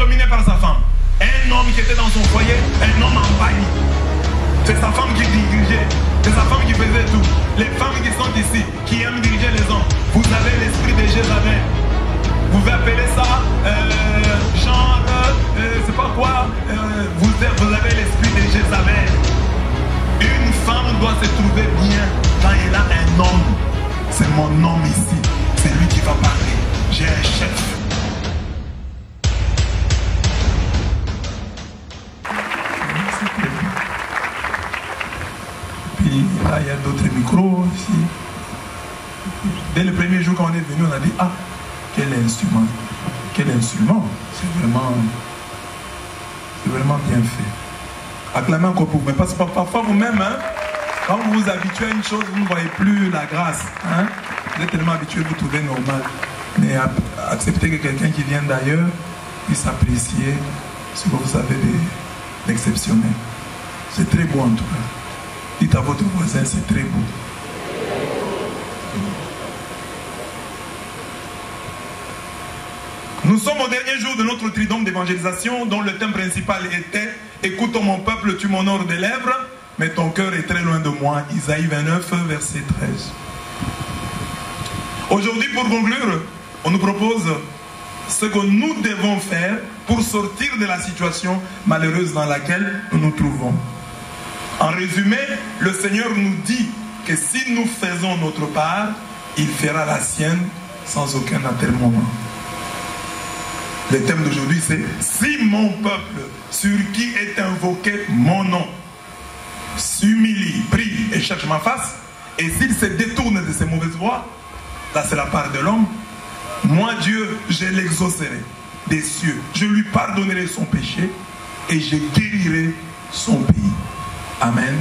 dominé par sa femme. Un homme qui était dans son foyer, un homme en panique. C'est sa femme qui dirigeait. C'est sa femme qui faisait tout. Les femmes qui sont ici, qui aiment diriger les hommes, vous avez l'esprit de Jézabel. Vous pouvez appeler ça genre, c'est pas quoi, vous avez l'esprit de Jézabel. Une femme doit se trouver bien quand elle a un homme. C'est mon homme ici. C'est lui qui va parler. J'ai un chef. Puis là, il y a d'autres micros ici. Dès le premier jour quand on est venu, on a dit, ah, quel instrument. Quel instrument. C'est vraiment bien fait. Acclamez encore pour vous. Mais parce que parfois vous-même, hein, quand vous vous habituez à une chose, vous ne voyez plus la grâce. Hein? Vous êtes tellement habitué, vous trouvez normal. Mais acceptez que quelqu'un qui vient d'ailleurs puisse apprécier ce que vous avez d'exceptionnel. C'est très beau en tout cas. Dites à votre voisin, c'est très beau. Nous sommes au dernier jour de notre tridome d'évangélisation dont le thème principal était « Écoute mon peuple, tu m'honores des lèvres, mais ton cœur est très loin de moi » Isaïe 29, verset 13. Aujourd'hui, pour conclure, on nous propose ce que nous devons faire pour sortir de la situation malheureuse dans laquelle nous nous trouvons. En résumé, le Seigneur nous dit que si nous faisons notre part, il fera la sienne sans aucun atermoiement. Le thème d'aujourd'hui c'est « Si mon peuple, sur qui est invoqué mon nom, s'humilie, prie et cherche ma face, et s'il se détourne de ses mauvaises voies, là c'est la part de l'homme, moi Dieu, je l'exaucerai des cieux, je lui pardonnerai son péché et je guérirai son pays. » Amen.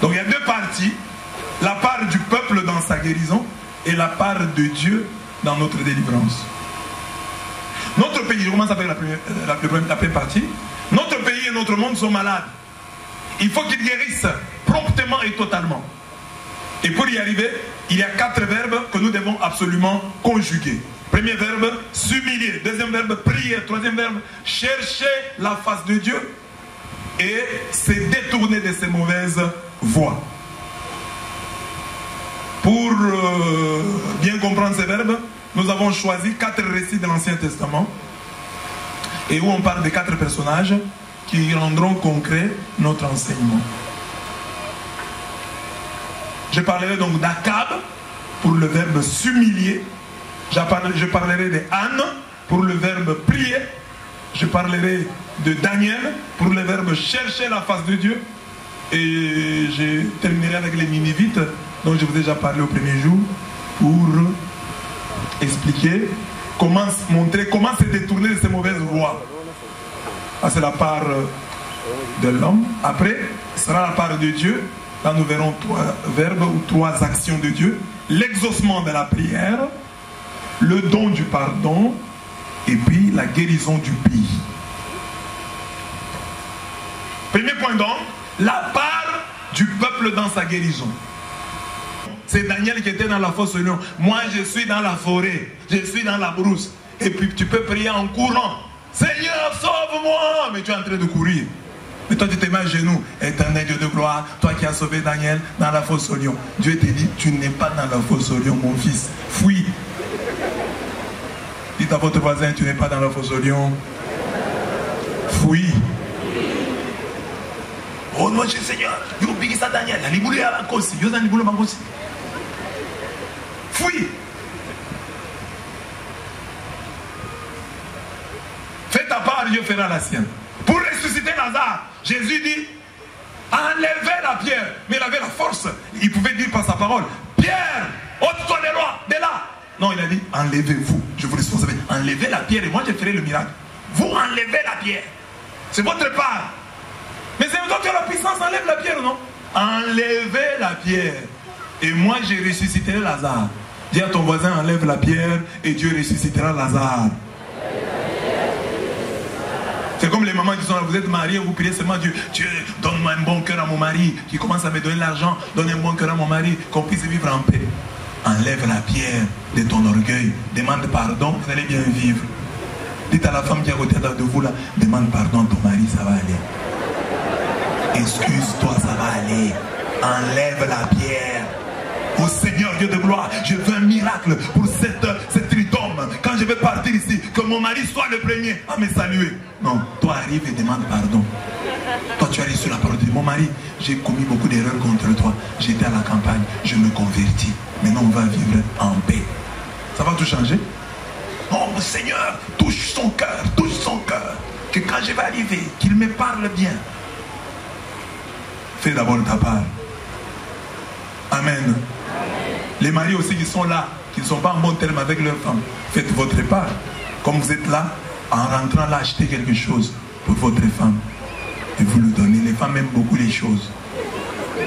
Donc il y a deux parties, la part du peuple dans sa guérison et la part de Dieu dans notre délivrance. Notre pays, je commence avec la première partie, notre pays et notre monde sont malades. Il faut qu'ils guérissent promptement et totalement. Et pour y arriver, il y a 4 verbes que nous devons absolument conjuguer. Premier verbe, s'humilier. Deuxième verbe, prier. Troisième verbe, chercher la face de Dieu et se détourner de ses mauvaises voies. Pour bien comprendre ces verbes, nous avons choisi 4 récits de l'Ancien Testament et où on parle de 4 personnages qui rendront concret notre enseignement. Je parlerai donc d'Akab pour le verbe s'humilier. Je parlerai d'Anne pour le verbe prier. Je parlerai de Daniel pour le verbe chercher la face de Dieu. Et je terminerai avec les Ninivites dont je vous ai déjà parlé au premier jour pour expliquer, montrer comment se détourner de ces mauvaises voies. C'est la part de l'homme. Après, ce sera la part de Dieu. Là, nous verrons 3 verbes ou 3 actions de Dieu. L'exaucement de la prière, le don du pardon et puis la guérison du pays. Premier point donc, la part du peuple dans sa guérison. C'est Daniel qui était dans la fosse au lion. Moi, je suis dans la forêt. Je suis dans la brousse. Et puis, tu peux prier en courant. Seigneur, sauve-moi! Mais tu es en train de courir. Mais toi, tu te mets à genoux. Éternel Dieu de gloire, toi qui as sauvé Daniel dans la fosse au lion. Dieu te dit, tu n'es pas dans la fosse au lion, mon fils. Fuis. Dites à votre voisin, tu n'es pas dans la fosse au lion. Fuis. Oh non, Seigneur, je vais piquer ça Daniel. Fuis. Fais ta part, Dieu fera la sienne. Pour ressusciter Lazare, Jésus dit, enlevez la pierre. Mais il avait la force. Il pouvait dire par sa parole, Pierre, ôte-toi de là. Non, il a dit, enlevez-vous. Je vous responsable. Enlevez la pierre et moi je ferai le miracle. Vous enlevez la pierre. C'est votre part. Mais c'est toi qui as la puissance, enlève la pierre, non? Enlevez la pierre. Et moi je ressusciterai Lazare. Dis à ton voisin, enlève la pierre et Dieu ressuscitera Lazare. C'est comme les mamans qui sont là, vous êtes mariés, vous priez seulement Dieu. Dieu, donne-moi un bon cœur à mon mari, qui commence à me donner l'argent, donne un bon cœur à mon mari, qu'on puisse vivre en paix. Enlève la pierre de ton orgueil, demande pardon, vous allez bien vivre. Dites à la femme qui est à côté de vous là, demande pardon à ton mari, ça va aller. Excuse-toi, ça va aller. Enlève la pierre. Au Seigneur Dieu de gloire, je veux un miracle pour cet homme. Quand je vais partir ici, que mon mari soit le premier à me saluer. Non, toi arrive et demande pardon. Toi tu arrives sur la parole de Dieu. Mon mari, j'ai commis beaucoup d'erreurs contre toi. J'étais à la campagne, je me convertis. Maintenant on va vivre en paix. Ça va tout changer? Oh mon Seigneur, touche son cœur, touche son cœur. Que quand je vais arriver, qu'il me parle bien. Fais d'abord ta part. Amen. Les maris aussi qui sont là, qui ne sont pas en bon terme avec leur femme, faites votre part. Comme vous êtes là, en rentrant là, achetez quelque chose pour votre femme. Et vous lui donnez. Les femmes aiment beaucoup les choses.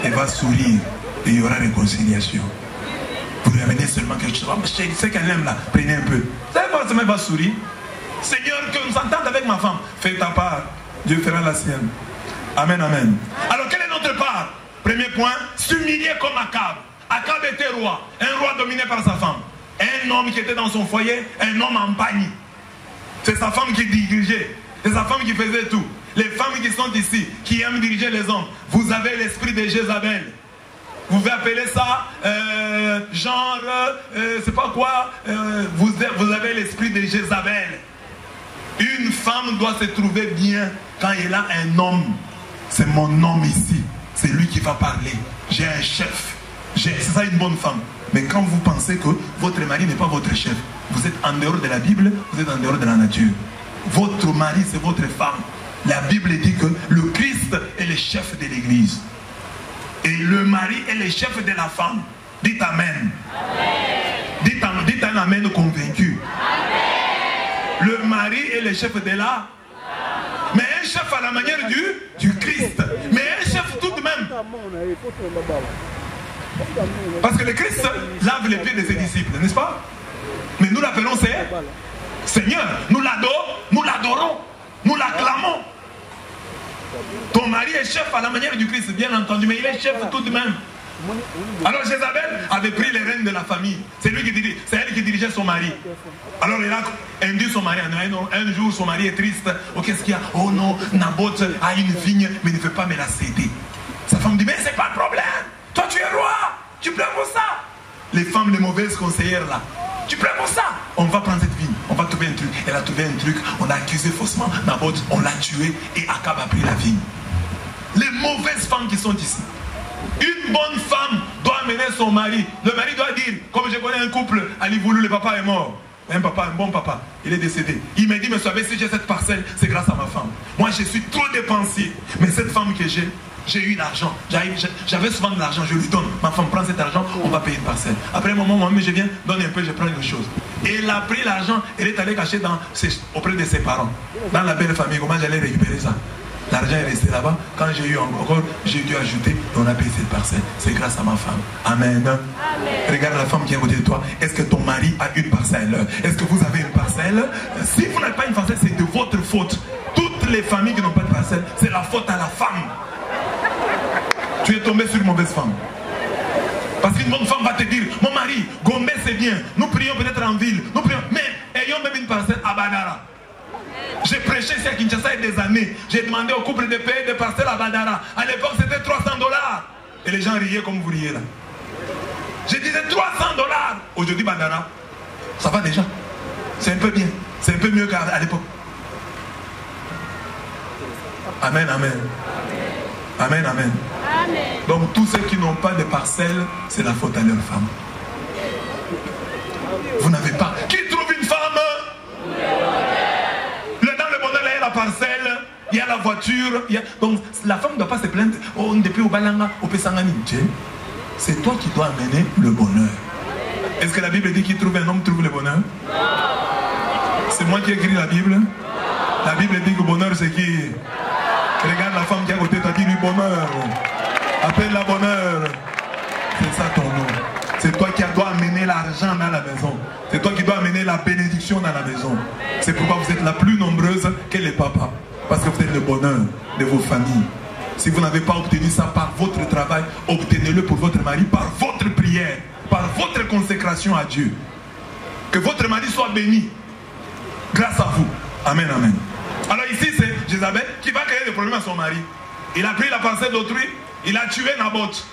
Elle va sourire et il y aura réconciliation. Vous lui amenez seulement quelque chose. Oh, c'est qu'elle aime là, prenez un peu. Ça forcément va sourire. Seigneur, que nous entende avec ma femme. Fais ta part. Dieu fera la sienne. Amen, amen. Alors, quelle est notre part? Premier point, s'humilier comme Akab. Akab était roi, un roi dominé par sa femme. Un homme qui était dans son foyer, un homme en panique. C'est sa femme qui dirigeait. C'est sa femme qui faisait tout. Les femmes qui sont ici, qui aiment diriger les hommes, vous avez l'esprit de Jézabel. Vous pouvez appeler ça c'est pas quoi, vous avez l'esprit de Jézabel. Une femme doit se trouver bien quand elle a un homme. C'est mon homme ici. C'est lui qui va parler. J'ai un chef. C'est ça une bonne femme. Mais quand vous pensez que votre mari n'est pas votre chef, vous êtes en dehors de la Bible, vous êtes en dehors de la nature. Votre mari, c'est votre femme. La Bible dit que le Christ est le chef de l'église. Et le mari est le chef de la femme. Dites Amen. Amen. Dites un Amen convaincu. Amen. Le mari est le chef de la... Mais un chef à la manière du Christ. Mais un chef tout de même. Parce que le Christ lave les pieds de ses disciples, n'est-ce pas? Mais nous l'appelons Seigneur. Nous l'adorons, nous l'acclamons. Ton mari est chef à la manière du Christ, bien entendu, mais il est chef tout de même. Alors Jézabel avait pris les rênes de la famille. C'est elle qui dirigeait son mari. Alors il a induit son mari. Un jour son mari est triste. Oh, qu'est-ce qu'il y a? Oh non, Naboth a une vigne, mais ne veut pas me la céder. Sa femme dit, mais c'est pas le problème. Toi tu es roi, tu pleures pour ça. Les femmes, les mauvaises conseillères là, tu pleures pour ça. On va prendre cette vigne, on va trouver un truc. Elle a trouvé un truc, on a accusé faussement Naboth, on l'a tué et Akab a pris la vigne. Les mauvaises femmes qui sont ici. Une bonne femme doit amener son mari. Le mari doit dire, comme je connais un couple, Ali Voulou, le papa est mort. Un bon papa, il est décédé. Il me dit, mais savez, si j'ai cette parcelle, c'est grâce à ma femme. Moi, je suis trop dépensier. Mais cette femme que j'ai eu l'argent. J'avais souvent de l'argent, je lui donne. Ma femme prend cet argent, on va payer une parcelle. Après un moment, moi-même, je viens, donne un peu, je prends quelque chose. Et elle a pris l'argent, elle est allée cacher auprès de ses parents. Dans la belle famille, comment j'allais récupérer ça? L'argent est resté là-bas. Quand j'ai eu encore, j'ai dû ajouter et on a payé cette parcelle. C'est grâce à ma femme. Amen. Amen. Regarde la femme qui est à côté de toi. Est-ce que ton mari a une parcelle? Est-ce que vous avez une parcelle? Si vous n'avez pas une parcelle, c'est de votre faute. Toutes les familles qui n'ont pas de parcelle, c'est la faute à la femme. Tu es tombé sur une mauvaise femme. Parce qu'une bonne femme va te dire, mon mari, Gombe c'est bien. Nous prions peut-être en ville. Nous prions, mais ayons même une parcelle à Badara. J'ai prêché ici à Kinshasa il y a des années. J'ai demandé au couple de payer des parcelles à Badara. À l'époque, c'était 300 $. Et les gens riaient comme vous riez là. Je disais 300 $. Aujourd'hui, Badara, ça va déjà. C'est un peu bien. C'est un peu mieux qu'à l'époque. Amen, amen. Amen, amen. Amen. Donc, tous ceux qui n'ont pas de parcelles, c'est la faute à leur femme. Vous n'avez pas. Qui trouve une femme? La parcelle, il y a la voiture, donc la femme ne doit pas se plaindre. Oh, depuis au Balanga, au Pesangani. C'est toi qui dois amener le bonheur. Est-ce que la Bible dit qu'il trouve un homme trouve le bonheur? C'est moi qui ai écrit la Bible. La Bible dit que le bonheur c'est qui? Regarde la femme qui est à côté, t'as dit lui bonheur. Appelle la bonheur. C'est ça ton nom. C'est toi qui dois amener l'argent dans la maison. C'est toi qui dois amener la bénédiction dans la maison. C'est pourquoi vous êtes la plus nombreuse que les papas. Parce que vous êtes le bonheur de vos familles. Si vous n'avez pas obtenu ça par votre travail, obtenez-le pour votre mari, par votre prière, par votre consécration à Dieu. Que votre mari soit béni grâce à vous. Amen, amen. Alors ici, c'est Jézabel qui va créer des problèmes à son mari. Il a pris la pensée d'autrui, il a tué Naboth.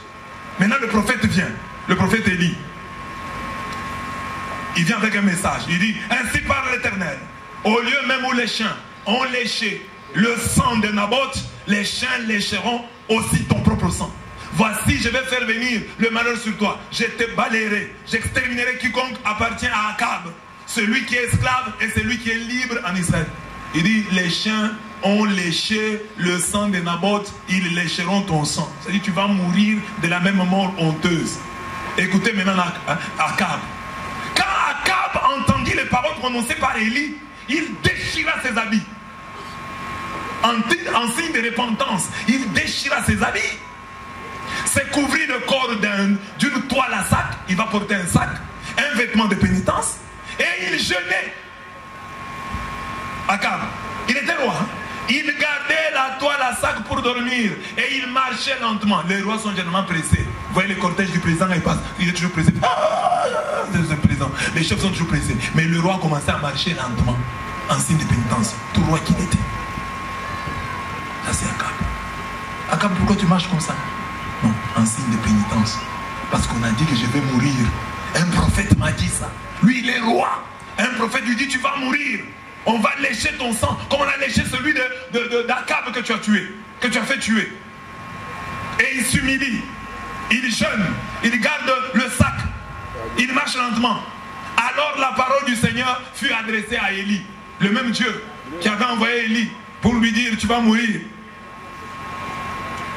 Maintenant, le prophète vient, le prophète Élie. Il vient avec un message. Il dit, ainsi parle l'Éternel. Au lieu même où les chiens ont léché le sang de Naboth, les chiens lécheront aussi ton propre sang. Voici, je vais faire venir le malheur sur toi. Je te balayerai. J'exterminerai quiconque appartient à Akab, celui qui est esclave et celui qui est libre en Israël. Il dit, les chiens ont léché le sang de Naboth, ils lécheront ton sang. C'est-à-dire, tu vas mourir de la même mort honteuse. Écoutez maintenant Akab. Quand Akab entendit les paroles prononcées par Élie, il déchira ses habits. En signe de repentance, il déchira ses habits, se couvrit le corps d'une toile à sac. Il va porter un sac, un vêtement de pénitence, et il jeûnait. Akab, il était roi. Il gardait la toile à sac pour dormir et il marchait lentement. Les rois sont généralement pressés. Vous voyez le cortège du président, il passe, il est toujours pressé. C'est le président. Les chefs sont toujours pressés. Mais le roi commençait à marcher lentement, en signe de pénitence. Tout roi qu'il était. Ça c'est Akab. Akab, pourquoi tu marches comme ça? Non, en signe de pénitence. Parce qu'on a dit que je vais mourir. Un prophète m'a dit ça. Lui, il est roi. Un prophète lui dit, tu vas mourir. On va lécher ton sang, comme on a léché celui d'Akab que tu as tué, que tu as fait tuer. Et il s'humilie, il jeûne, il garde le sac, il marche lentement. Alors la parole du Seigneur fut adressée à Élie, le même Dieu qui avait envoyé Élie pour lui dire, tu vas mourir.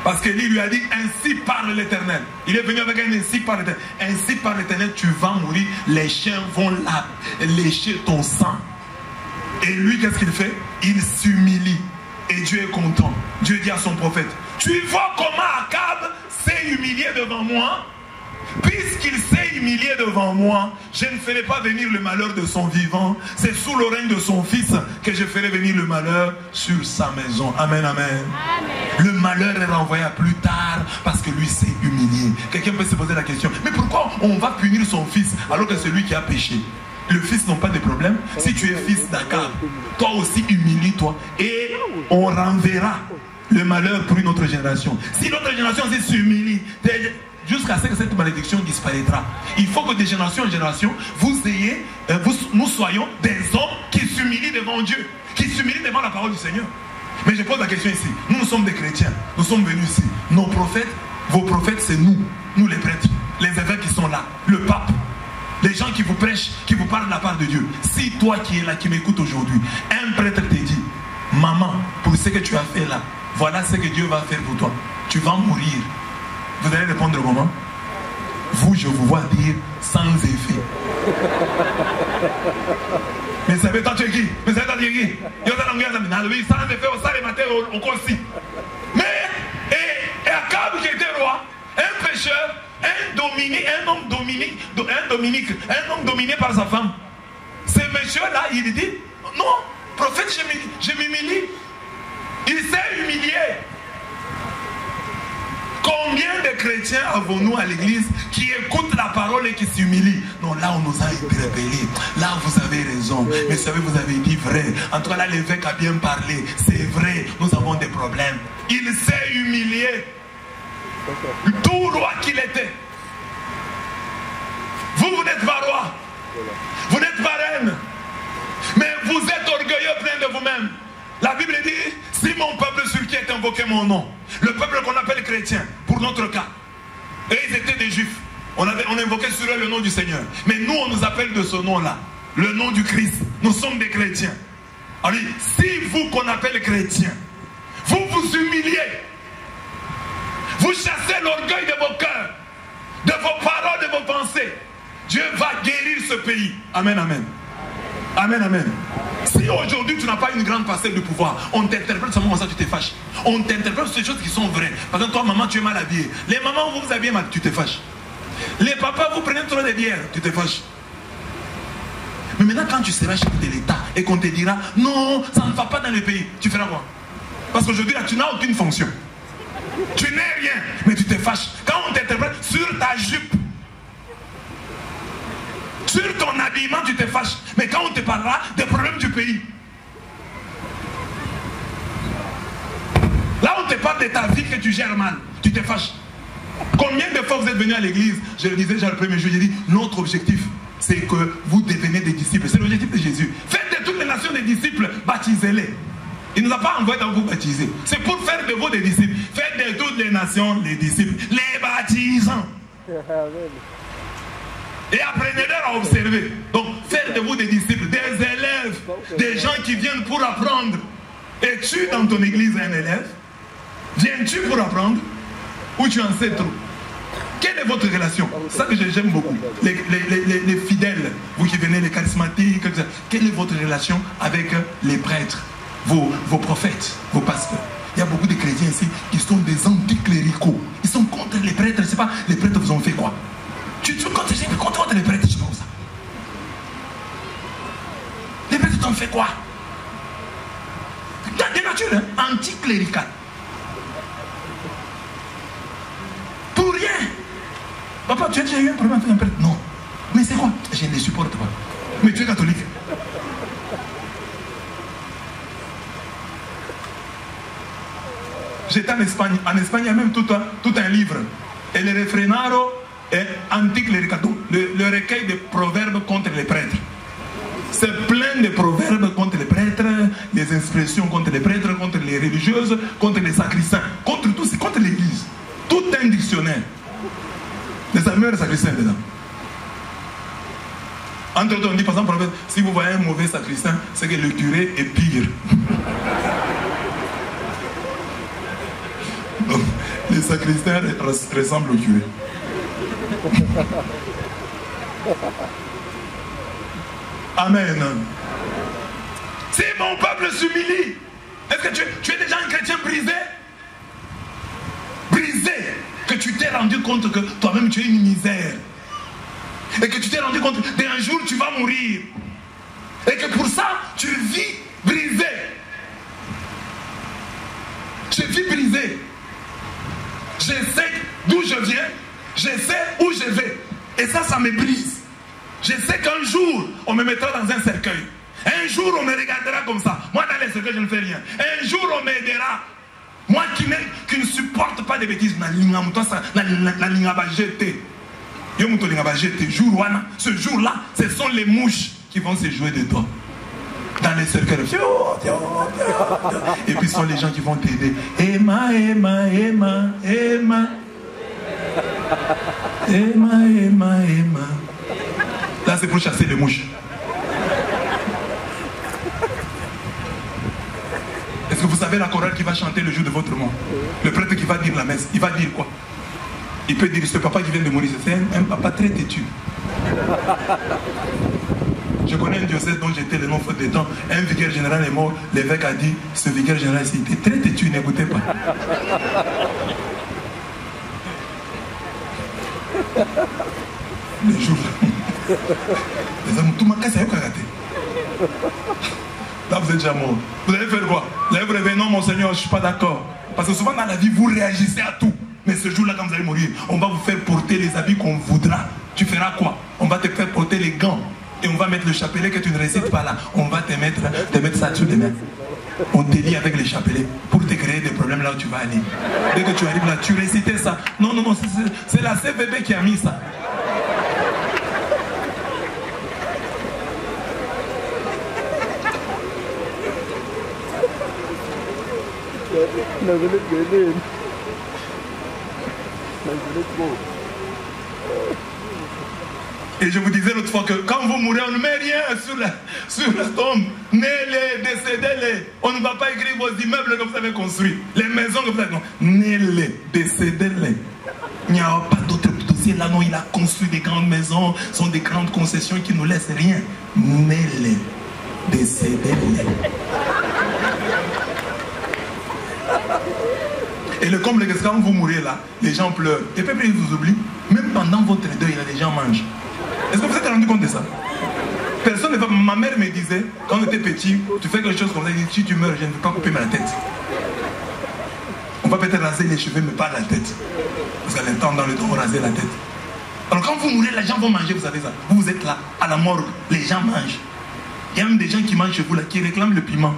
Parce qu'Élie lui a dit, ainsi parle l'Éternel. Il est venu avec un ainsi parle l'Éternel. Ainsi parle l'Éternel, tu vas mourir, les chiens vont lécher ton sang. Et lui, qu'est-ce qu'il fait? Il s'humilie. Et Dieu est content. Dieu dit à son prophète, tu vois comment Akab s'est humilié devant moi? Puisqu'il s'est humilié devant moi, je ne ferai pas venir le malheur de son vivant. C'est sous le règne de son fils que je ferai venir le malheur sur sa maison. Amen, amen. Amen. Le malheur est renvoyé à plus tard parce que lui s'est humilié. Quelqu'un peut se poser la question, mais pourquoi on va punir son fils alors que c'est lui qui a péché? Le fils n'a pas de problème. Si tu es fils d'Akab, toi aussi humilie-toi et on renverra le malheur pour une autre génération. Si l'autre génération s'humilie jusqu'à ce que cette malédiction disparaîtra, il faut que de génération en génération nous soyons des hommes qui s'humilient devant Dieu, qui s'humilient devant la parole du Seigneur. Mais je pose la question ici, nous sommes des chrétiens, nous sommes venus ici, nos prophètes, vos prophètes c'est nous les prêtres, les évêques qui sont là, le pape, les gens qui vous prêchent, qui vous parlent de la part de Dieu. Si toi qui es là, qui m'écoutes aujourd'hui, un prêtre te dit, maman, pour ce que tu as fait là, voilà ce que Dieu va faire pour toi, tu vas mourir. Vous allez répondre comment? Vous, je vous vois dire sans effet. Mais savez toi tu es qui? Mais savez toi tu es qui? Sans effet au salle matin au corsi. Mais et Akab qui était roi, un pécheur, un homme dominé par sa femme. Ce monsieur-là, il dit, non, prophète, je m'humilie. Il s'est humilié. Combien de chrétiens avons-nous à l'église qui écoutent la parole et qui s'humilient? Non, là on nous a interpellés. Là vous avez raison. Mais savez, vous avez dit vrai. En tout cas là l'évêque a bien parlé. C'est vrai, nous avons des problèmes. Il s'est humilié. Tout roi qu'il était. Vous n'êtes pas roi. Vous n'êtes pas reine. Mais vous êtes orgueilleux plein de vous-même. La Bible dit, si mon peuple sur qui est invoqué mon nom, le peuple qu'on appelle chrétien, pour notre cas, et ils étaient des juifs, on invoquait sur eux le nom du Seigneur. Mais nous, on nous appelle de ce nom-là, le nom du Christ. Nous sommes des chrétiens. Alors, si vous qu'on appelle chrétiens, vous vous humiliez, vous chassez l'orgueil de vos cœurs, de vos paroles, de vos pensées, Dieu va guérir ce pays. Amen, amen. Amen, amen. Si aujourd'hui tu n'as pas une grande parcelle de pouvoir, on t'interprète seulement comme ça, tu te fâches. On t'interprète sur des choses qui sont vraies. Par exemple, toi, maman, tu es mal habillée. Les mamans, vous vous habillez mal, tu te fâches. Les papas, vous prenez trop de bière, tu te fâches. Mais maintenant, quand tu seras chef de l'État et qu'on te dira, non, ça ne va pas dans le pays, tu feras quoi? Parce qu'aujourd'hui, là, tu n'as aucune fonction. Tu n'es rien, mais tu te fâches. Quand on t'interprète sur ta jupe, sur ton habillement, tu te fâches. Mais quand on te parlera des problèmes du pays, on te parle de ta vie que tu gères mal, tu te fâches. Combien de fois vous êtes venus à l'église? Je le disais déjà le premier jour, j'ai dit, notre objectif, c'est que vous devenez des disciples. C'est l'objectif de Jésus. Faites de toutes les nations des disciples, baptisez-les. Il ne nous a pas envoyé à vous baptiser. C'est pour faire de vous des disciples. Faites de toutes les nations les disciples, les baptisants. Et apprenez-leur à observer. Donc, faire de vous des disciples, des élèves, des gens qui viennent pour apprendre. Es-tu dans ton église un élève? Viens-tu pour apprendre? Ou tu en sais trop? Quelle est votre relation? C'est ça que j'aime beaucoup. Les fidèles, vous qui venez, les charismatiques, quelle est votre relation avec les prêtres, vos prophètes, vos pasteurs? Il y a beaucoup de chrétiens ici qui sont des anticléricaux. Ils sont contre les prêtres. Je ne sais pas, les prêtres vous ont fait quoi? Tu contre les prêtres, je comme ça. Les prêtres t'ont fait quoi? Des natures, hein? Anticlérical. Pour rien. Papa, tu as déjà eu un problème avec un prêtre? Non. Mais c'est quoi? Je ne les supporte pas. Mais tu es catholique. J'étais en Espagne. En Espagne, il y a même tout un livre. Et le refrenaro est anticlérical. Le recueil de proverbes contre les prêtres. C'est plein de proverbes contre les prêtres, des expressions contre les prêtres, contre les religieuses, contre les sacristains, contre tout, c'est contre l'église. Tout un dictionnaire. Les meilleurs sacristains dedans. Entre autres, on dit par exemple, si vous voyez un mauvais sacristain, c'est que le curé est pire. Donc, les sacristains ressemblent au curé. Amen. Si mon peuple s'humilie, est-ce que tu es déjà un chrétien brisé? Brisé, que tu t'es rendu compte que toi-même tu es une misère. Et que tu t'es rendu compte qu'un jour tu vas mourir. Et que pour ça, tu vis brisé. Je vis brisé. Je sais d'où je viens. Je sais où je vais. Et ça me brise. Je sais qu'un jour, on me mettra dans un cercueil. Un jour, on me regardera comme ça. Moi, dans les cercueils, je ne fais rien. Un jour, on m'aidera. Moi qui ne supporte pas de bêtises. Ce jour-là, ce sont les mouches qui vont se jouer de toi. Dans les cercueils. Et puis ce sont les gens qui vont t'aider. Emma, Emma, Emma, Emma. Emma, Emma, Emma. Là, c'est pour chasser les mouches. Est-ce que vous savez la chorale qui va chanter le jour de votre mort? Le prêtre qui va dire la messe, il va dire quoi? Il peut dire, ce papa qui vient de mourir, c'est un papa très têtu. Je connais un diocèse dont j'étais le nom faute de temps. Un vicaire général est mort. L'évêque a dit, ce vicaire général ici, il était très têtu, n'écoutez pas. Les jours. Les hommes, tout manqué, c'est un karaté. Là, vous êtes déjà mort. Vous allez faire quoi? Vous allez vous réveiller, non, mon Seigneur, je ne suis pas d'accord. Parce que souvent dans la vie, vous réagissez à tout. Mais ce jour-là, quand vous allez mourir, on va vous faire porter les habits qu'on voudra. Tu feras quoi? On va te faire porter les gants. Et on va mettre le chapelet que tu ne récites pas là. On va te mettre ça sur les mains. On te lie avec les chapelets pour te créer des problèmes là où tu vas aller. Dès que tu arrives là, tu récitais ça. Non, non, non, c'est la CVB qui a mis ça. Et je vous disais l'autre fois que quand vous mourrez, on ne met rien sur la tombe. Né-les, décédez-les. On ne va pas écrire vos immeubles que vous avez construits, les maisons que vous avez construites. Né-les, décédez-les. Il n'y a pas d'autre dossier là, non. Il a construit des grandes maisons, ce sont des grandes concessions qui ne nous laissent rien. Né-les, décédez-les. Et le comble, c'est que quand vous mourrez là, les gens pleurent. Et puis ils vous oublient. Même pendant votre deuil, là, les gens mangent. Est-ce que vous êtes rendu compte de ça? Personne ne va. Ma mère me disait, quand on était petit, tu fais quelque chose comme ça, elle dit, si tu meurs, je ne veux pas couper ma tête. On va peut-être raser les cheveux, mais pas la tête. Parce qu'à l'instant, dans le temps, on rasait la tête. Alors quand vous mourrez, les gens vont manger, vous savez ça. Vous êtes là, à la morgue, les gens mangent. Il y a même des gens qui mangent chez vous là, qui réclament le piment.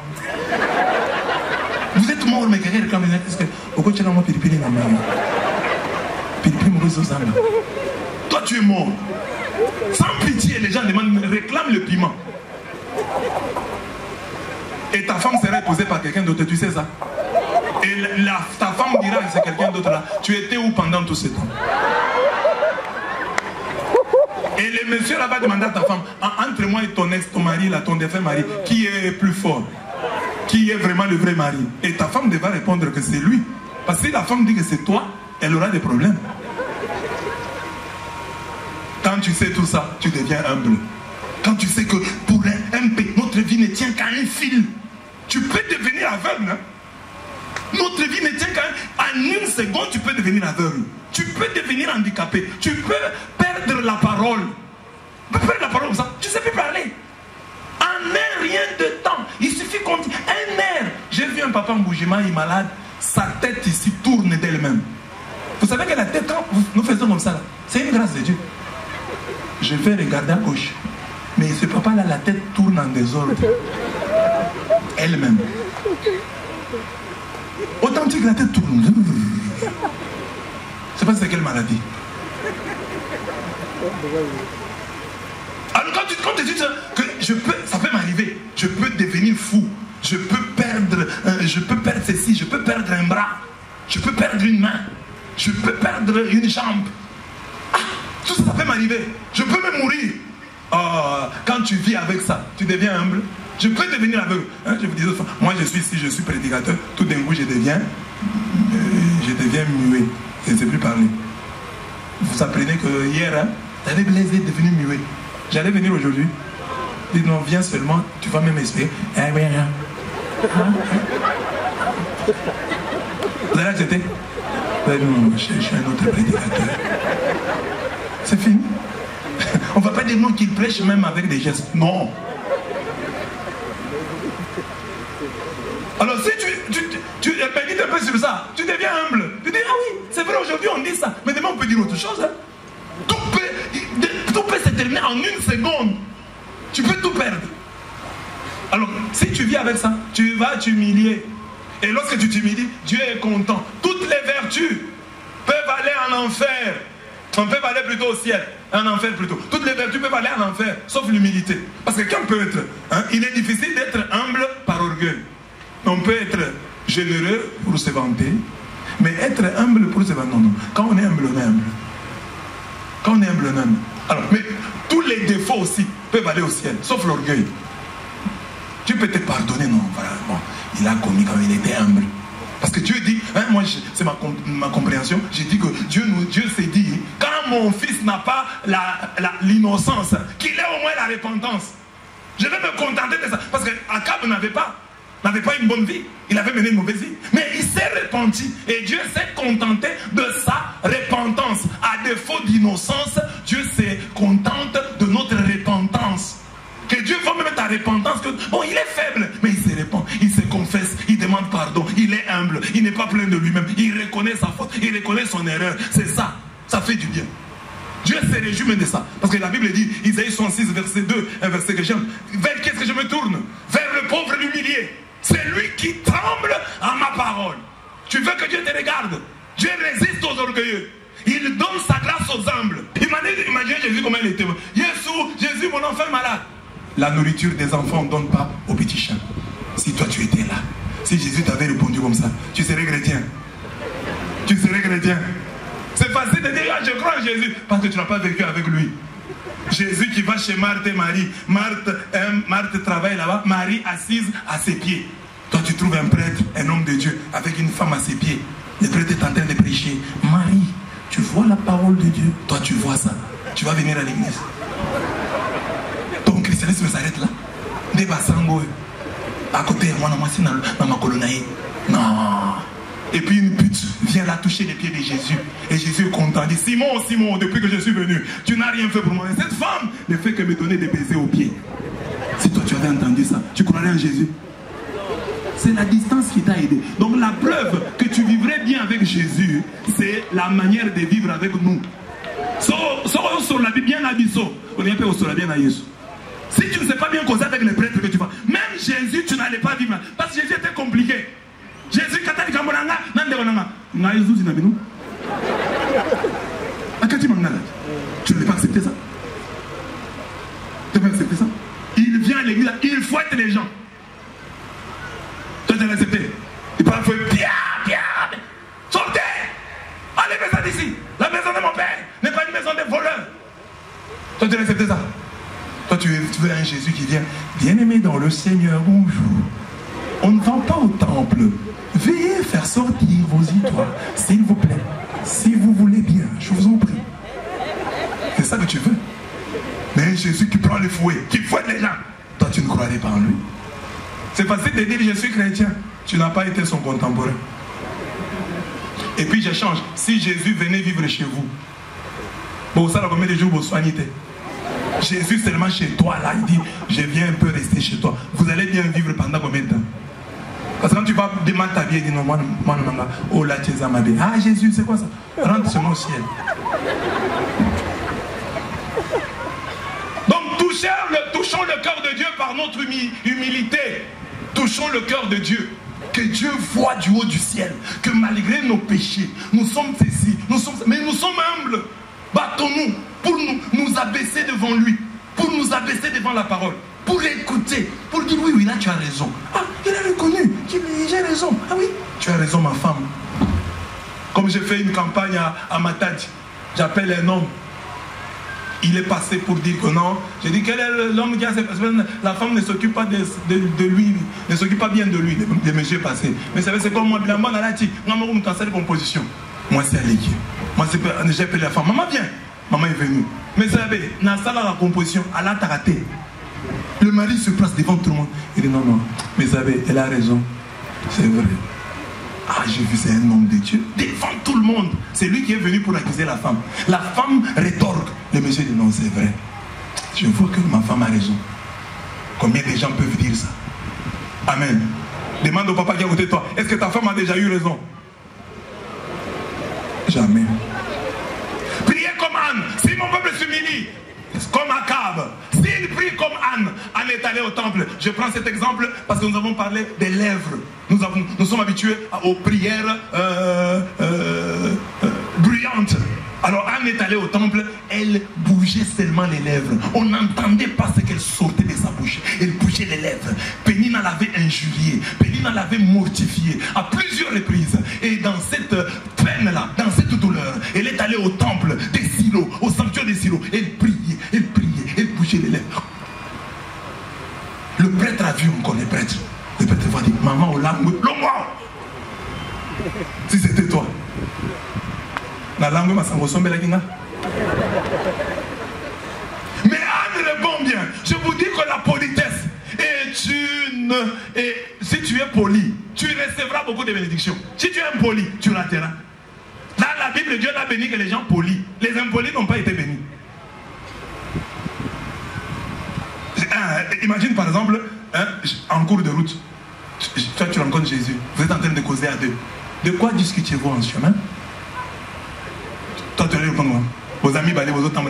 Vous êtes mort, mais quelqu'un réclame. Est-ce que pourquoi tu as moi piripiri dans ma main? Piripiri mon réseau zamba. Toi tu es mort. Sans pitié, les gens demandent, réclament le piment. Et ta femme sera épousée par quelqu'un d'autre, tu sais ça? Et ta femme dira que c'est quelqu'un d'autre là. Tu étais où pendant tout ce temps? Et le monsieur là va demander à ta femme, entre moi et ton ex, ton mari là, ton défunt mari, qui est plus fort? Qui est vraiment le vrai mari? Et ta femme devra répondre que c'est lui. Parce que si la femme dit que c'est toi, elle aura des problèmes. Quand tu sais tout ça, tu deviens humble. Quand tu sais que pour un pays, notre vie ne tient qu'à un fil, tu peux devenir aveugle. Hein? Notre vie ne tient qu'à en une seconde, tu peux devenir aveugle. Tu peux devenir handicapé. Tu peux perdre la parole. Tu peux perdre la parole comme ça. Tu ne sais plus parler. En un rien de temps. Il suffit qu'on dise un air. J'ai vu un papa en Bougima, il est malade. Sa tête ici tourne d'elle-même. Vous savez que la tête, quand nous faisons comme ça, c'est une grâce de Dieu. Je vais regarder à gauche. Mais ce papa-là, la tête tourne en désordre. Elle-même. Authentique, la tête tourne. Je ne sais pas c'est quelle maladie. Alors quand tu dis que ça peut m'arriver, je peux devenir fou, je peux perdre ceci, je peux perdre un bras, je peux perdre une main, je peux perdre une jambe. Ah, tout ça, ça peut m'arriver. Je peux même mourir. Quand tu vis avec ça, tu deviens humble. Je peux devenir aveugle. Hein, je vous disais, moi je suis ici, je suis prédicateur. Tout d'un coup, je deviens muet. Je ne sais plus parler. Vous apprenez que hier, hein, j'avais plaisir de devenir muet. J'allais venir aujourd'hui. Dis non, viens seulement, tu vas même espérer. Vous allez accepter? Non, je suis un autre prédicateur. C'est fini. On ne va pas dire non qu'il prêche même avec des gestes. Non. Alors si tu médites un peu sur ça, tu deviens humble. Tu dis, ah oui, c'est vrai, aujourd'hui on dit ça. Mais demain on peut dire autre chose. Hein. Tout peut se terminer en une seconde. Tu peux tout perdre. Alors, si tu vis avec ça, tu vas t'humilier. Et lorsque tu t'humilies, Dieu est content. Toutes les vertus peuvent aller en enfer. On peut aller plutôt au ciel, en enfer plutôt. Toutes les vertus peuvent aller en enfer, sauf l'humilité. Parce que quelqu'un peut être, hein, il est difficile d'être humble par orgueil. On peut être généreux pour se vanter, mais être humble pour se vanter, non, non. Quand on est humble, on est humble. Quand on est humble, on est humble. Alors, mais tous les défauts aussi peuvent aller au ciel, sauf l'orgueil. Tu peux te pardonner, non, voilà, bon, il a commis quand il était humble. Parce que Dieu dit, hein, moi c'est ma compréhension, j'ai dit que Dieu s'est dit, quand mon fils n'a pas l'innocence, qu'il ait au moins la repentance. Je vais me contenter de ça. Parce qu'Akab n'avait pas une bonne vie. Il avait mené une mauvaise vie. Mais il s'est repenti. Et Dieu s'est contenté de sa repentance. À défaut d'innocence, Dieu s'est contente de notre repentance. Que Dieu voit même ta repentance. Que, bon, il est faible, mais il se repent. Il se confesse. Il demande pardon. Il est humble. Il n'est pas plein de lui-même. Il reconnaît sa faute. Il reconnaît son erreur. C'est ça. Ça fait du bien. Dieu se réjouit même de ça. Parce que la Bible dit, Isaïe 66, verset 2, un verset que j'aime. Vers qu'est-ce que je me tourne? Vers le pauvre et l'humilié. C'est lui qui tremble à ma parole. Tu veux que Dieu te regarde? Dieu résiste aux orgueilleux. Il donne sa grâce aux humbles. Imaginez Jésus comment il était. Jésus, mon enfant est malade. La nourriture des enfants, on ne donne pas aux petits chiens. Si toi tu étais là, si Jésus t'avait répondu comme ça, tu serais chrétien. Tu serais chrétien. C'est facile de dire, ah, je crois en Jésus, parce que tu n'as pas vécu avec lui. Jésus qui va chez Marthe et Marie. Marthe travaille là-bas, Marie assise à ses pieds. Toi tu trouves un prêtre, un homme de Dieu, avec une femme à ses pieds. Le prêtre est en train de prêcher. Marie, tu vois la parole de Dieu? Toi tu vois ça. Tu vas venir à l'église. Ton christianisme s'arrête là. Des basango. À côté, moi, je suis dans ma colonie. Non. Et puis une pute vient là toucher les pieds de Jésus. Et Jésus est content. Il dit, Simon, Simon, depuis que je suis venu, tu n'as rien fait pour moi. Et cette femme ne fait que me donner des baisers aux pieds. Si toi tu avais entendu ça, tu croirais en Jésus? C'est la distance qui t'a aidé. Donc la preuve que tu vivrais bien avec Jésus, c'est la manière de vivre avec nous. Si tu ne sais pas bien causer avec les prêtres que tu vas, même Jésus, tu n'allais pas vivre. Parce que Jésus était compliqué. Tu ne veux pas accepter ça? Tu ne veux pas accepter ça? Il vient à l'église, il fouette les gens. Toi, tu l'as accepté. Il parle fouet, Pierre, sortez! Allez, maison d'ici. La maison de mon père n'est pas une maison de voleurs. Toi, tu l'as accepté ça? Toi, tu veux un Jésus qui vient, bien-aimé dans le Seigneur, bonjour. On ne vend pas au temple. Veuillez faire sortir vos histoires, s'il vous plaît. Si vous voulez bien, je vous en prie. C'est ça que tu veux? Mais un Jésus qui prend le fouet, qui fouette les gens. Toi, tu ne croirais pas en lui. C'est facile de dire je suis chrétien. Tu n'as pas été son contemporain. Et puis j'échange. Si Jésus venait vivre chez vous, bon, ça, combien de jours vous soignez? Jésus seulement chez toi, là, il dit, je viens un peu rester chez toi. Vous allez bien vivre pendant combien de temps? Parce que quand tu vas demander ta vie, il dit non, moi, oh là, tu es à ma vie. Ah, Jésus, c'est quoi ça? Rentre seulement au ciel. Donc, touchons le cœur de Dieu par notre humilité. Touchons le cœur de Dieu. Que Dieu voit du haut du ciel que malgré nos péchés, nous sommes ici, mais nous sommes humbles. Battons-nous pour nous abaisser devant lui, pour nous abaisser devant la parole, pour écouter, pour dire oui, là tu as raison. Ah, il a reconnu, j'ai raison. Ah oui, tu as raison ma femme. Comme j'ai fait une campagne à Matadi, j'appelle un homme. Il est passé pour dire que non. J'ai dit quel est l'homme qui a cette personne. La femme ne s'occupe pas de lui, ne s'occupe pas bien de lui, de monsieur passé. Mais c'est comme moi, bien, moi, on me cancelle composition. Moi, c'est Allégué. Moi, j'ai appelé la femme. Maman, viens. Maman est venue. Mais vous savez, dans la salle de la composition, elle a raté. Le mari se place devant tout le monde. Il dit non, mais vous savez, elle a raison. C'est vrai. Ah, j'ai vu, c'est un homme de Dieu. Devant tout le monde. C'est lui qui est venu pour accuser la femme. La femme rétorque. Le monsieur dit non, c'est vrai. Je vois que ma femme a raison. Combien de gens peuvent dire ça? Amen. Demande au papa qui est à côté de toi. Est-ce que ta femme a déjà eu raison? Jamais. Priez comme Anne. Si mon peuple s'humilie, comme Akab, s'il prie comme Anne, Anne est allée au temple. Je prends cet exemple parce que nous avons parlé des lèvres. Nous sommes habitués aux prières bruyantes. Alors Anne est allée au temple, elle bougeait seulement les lèvres. On n'entendait pas ce qu'elle sortait de sa bouche. Elle bougeait les lèvres. Pénina l'avait injuriée, Pénina l'avait mortifiée à plusieurs reprises. Et dans cette peine-là, dans cette douleur, elle est allée au temple des Silo, au sanctuaire des Silo. Elle priait, elle bougeait les lèvres. Le prêtre a vu encore les prêtres. Le prêtre va dire, maman, au langue, l'homme. Si c'était toi. La langue m'a ressemblé la guinga. Mais Anne répond bien. Je vous dis que la politesse est une. Et si tu es poli, tu recevras beaucoup de bénédictions. Si tu es impoli, tu rateras. Dans la Bible, Dieu n'a béni que les gens polis. Les impolis n'ont pas été bénis. Imagine par exemple, en cours de route, toi tu rencontres Jésus. Vous êtes en train de causer à deux. De quoi discutez-vous en chemin? Toi, tu allais répondre. Vos amis, vos autres temps,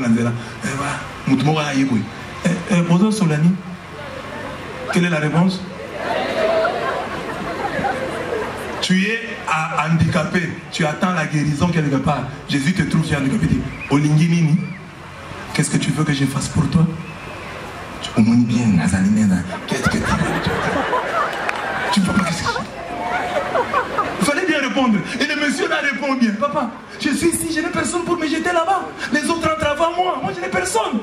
Bozo Solani, quelle est la réponse? Tu es handicapé, tu attends la guérison quelque part. Jésus te trouve, tu es handicapé. Il dit, Olinginini, qu'est-ce que tu veux que je fasse pour toi? Au moins bien, qu'est-ce que tu veux? Tu ne vois pas qu'est-ce que il fallait bien répondre. Et le monsieur là répond bien. Papa, je suis ici, je n'ai personne pour me jeter là-bas. Les autres entrent avant moi. Moi, je n'ai personne.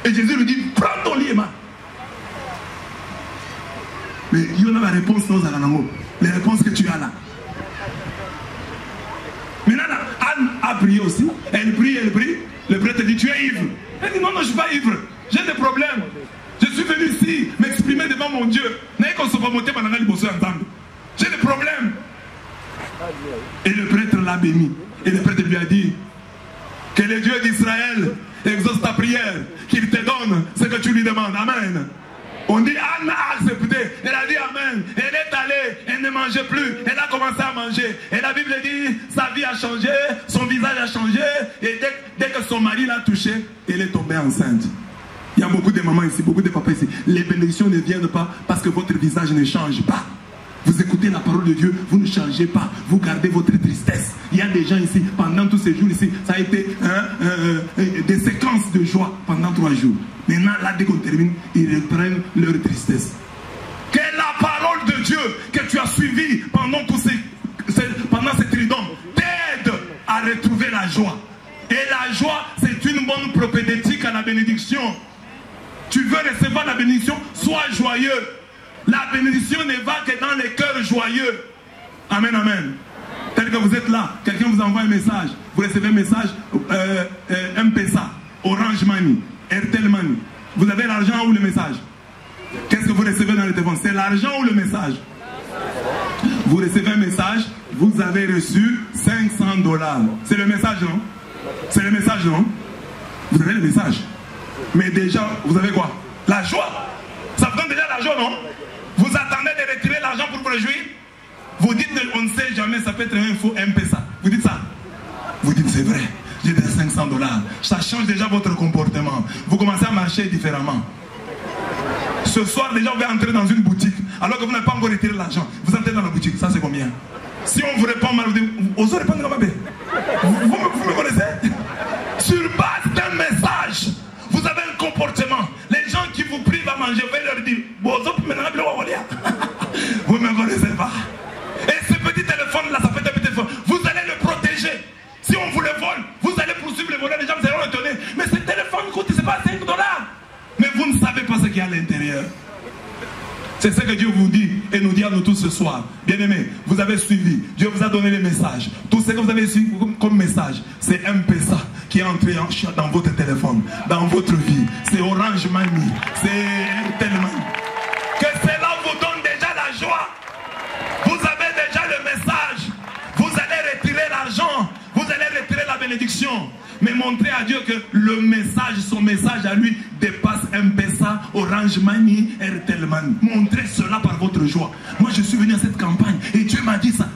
Et Jésus lui dit, prends ton lit, Emma. Mais il y en a la réponse dans Zaganango. Les réponses que tu as là. Maintenant, Anne a prié aussi. Elle prie. Le prêtre dit, tu es ivre. Elle dit, non, je ne suis pas ivre. J'ai des problèmes. Je suis venu ici m'exprimer devant mon Dieu. J'ai des problèmes. Et le prêtre l'a béni. Et le prêtre lui a dit que le Dieu d'Israël exauce ta prière, qu'il te donne ce que tu lui demandes. Amen. On dit Anne a accepté. Elle a dit Amen. Elle est allée, elle ne mangeait plus. Elle a commencé à manger. Et la Bible dit sa vie a changé, son visage a changé. Et dès que son mari l'a touchée, elle est tombée enceinte. Il y a beaucoup de mamans ici, beaucoup de papas ici. Les bénédictions ne viennent pas parce que votre visage ne change pas. Vous écoutez la parole de Dieu, vous ne changez pas, vous gardez votre tristesse. Il y a des gens ici, pendant tous ces jours ici, ça a été des séquences de joie pendant 3 jours. Maintenant, là, dès qu'on termine, ils reprennent leur tristesse. Que la parole de Dieu que tu as suivie pendant ces tridômes t'aide à retrouver la joie. Et la joie, c'est une bonne propédétique à la bénédiction. Tu veux recevoir la bénédiction, sois joyeux. La bénédiction ne va que dans les cœurs joyeux. Amen, amen. Tel que vous êtes là, quelqu'un vous envoie un message. Vous recevez un message M-Pesa, Orange Money, Airtel Money. Vous avez l'argent ou le message? Qu'est-ce que vous recevez dans le téléphone? C'est l'argent ou le message? Vous recevez un message, vous avez reçu 500 $. C'est le message, non? C'est le message, non? Vous avez le message. Mais déjà, vous avez quoi? La joie. Ça vous donne déjà la joie, non? Vous attendez de retirer l'argent pour vous réjouir? Vous dites, on ne sait jamais, ça peut être un faux M-Pesa. Vous dites ça? Vous dites, c'est vrai, j'ai des 500 $. Ça change déjà votre comportement. Vous commencez à marcher différemment. Ce soir, déjà, vous allez entrer dans une boutique, alors que vous n'avez pas encore retiré l'argent. Vous entrez dans la boutique, ça c'est combien? Si on vous répond mal, vous dites, osez répondre comme bébé. Vous me connaissez? Sur base d'un message, vous avez un comportement. Les gens qui vous prient à manger, vous allez leur dire, vous ne me connaissez pas. Et ce petit téléphone-là, ça fait un petit téléphone. Vous allez le protéger. Si on vous le vole, vous allez poursuivre le voleur. Les gens vous allez étonner. Mais ce téléphone coûte, c'est pas 5 $. Mais vous ne savez pas ce qu'il y a à l'intérieur. C'est ce que Dieu vous dit et nous dit à nous tous ce soir. Bien-aimés, vous avez suivi. Dieu vous a donné les messages. Tout ce que vous avez suivi comme message, c'est M-Pesa qui est entré dans votre téléphone, dans votre vie. C'est Orange Money, c'est Airtel Money. Que cela vous donne déjà la joie. Vous avez déjà le message. Vous allez retirer l'argent. Vous allez retirer la bénédiction. Mais montrez à Dieu que le message, son message à lui dépasse M-Pesa, Orange Money, Airtel Money. Montrez cela par votre joie. Moi je suis venu à cette campagne et Dieu m'a dit ça.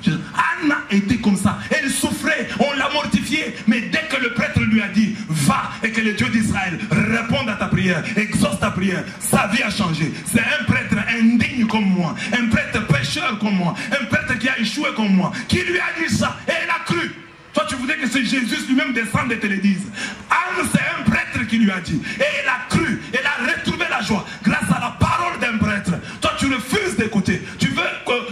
Anna était comme ça. Elle souffrait, on l'a mortifiée. Mais dès que le prêtre lui a dit, va et que le Dieu d'Israël réponde à ta prière, exauce ta prière, sa vie a changé. C'est un prêtre indigne comme moi, un prêtre pécheur comme moi, un prêtre qui a échoué comme moi, qui lui a dit ça et elle a cru. Toi, tu voudrais que c'est Jésus lui-même descende et te le dise. Anne, c'est un prêtre qui lui a dit. Et elle a cru, elle a retrouvé la joie grâce à la parole d'un prêtre. Toi, tu refuses d'écouter. Tu veux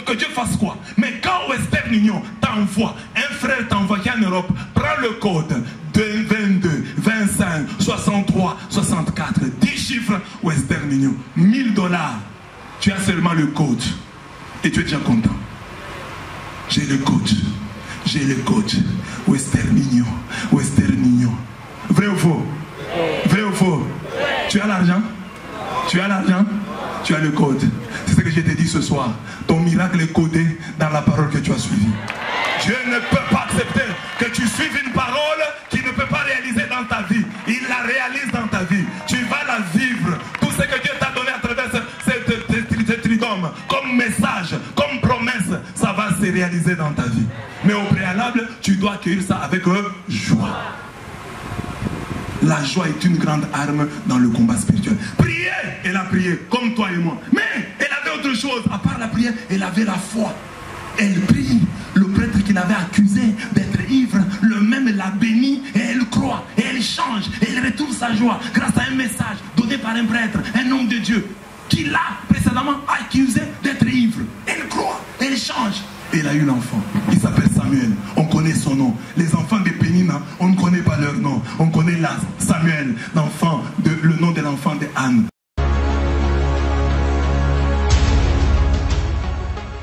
que Dieu fasse quoi? Mais quand Western Union t'envoie, un frère t'envoie qui est en Europe, prends le code 22, 25, 63, 64, 10 chiffres Western Union, 1000 $. Tu as seulement le code. Et tu es déjà content. J'ai le code. J'ai le code. Western Union. Western Union. Vrai ou faux? Vrai ou faux? Tu as l'argent? Tu as l'argent? Tu as le code. C'est ce que je t'ai dit ce soir. Ton miracle est codé dans la parole que tu as suivie. Dieu ne peut pas accepter que tu suives une parole qui ne peut pas réaliser dans ta vie. Il la réalise dans ta vie. Tu vas la vivre. Tout ce que Dieu t'a donné à travers ce tridôme, comme message, comme promesse, ça va se réaliser dans ta vie. Mais au préalable, tu dois accueillir ça avec joie. La joie est une grande arme dans le combat spirituel. Prier, elle a prié, comme toi et moi. Mais elle avait autre chose. À part la prière, elle avait la foi. Elle prie. Le prêtre qui l'avait accusé d'être ivre, le même l'a béni et elle croit. Et elle change. Et elle retrouve sa joie grâce à un message donné par un prêtre, un homme de Dieu, qui l'a précédemment accusé d'être ivre. Elle croit. Elle change. Et elle a eu l'enfant. Il s'appelle Samuel. On connaît son nom. Les enfants de Pénina, on ne connaît pas leur nom. On connaît Samuel, l'enfant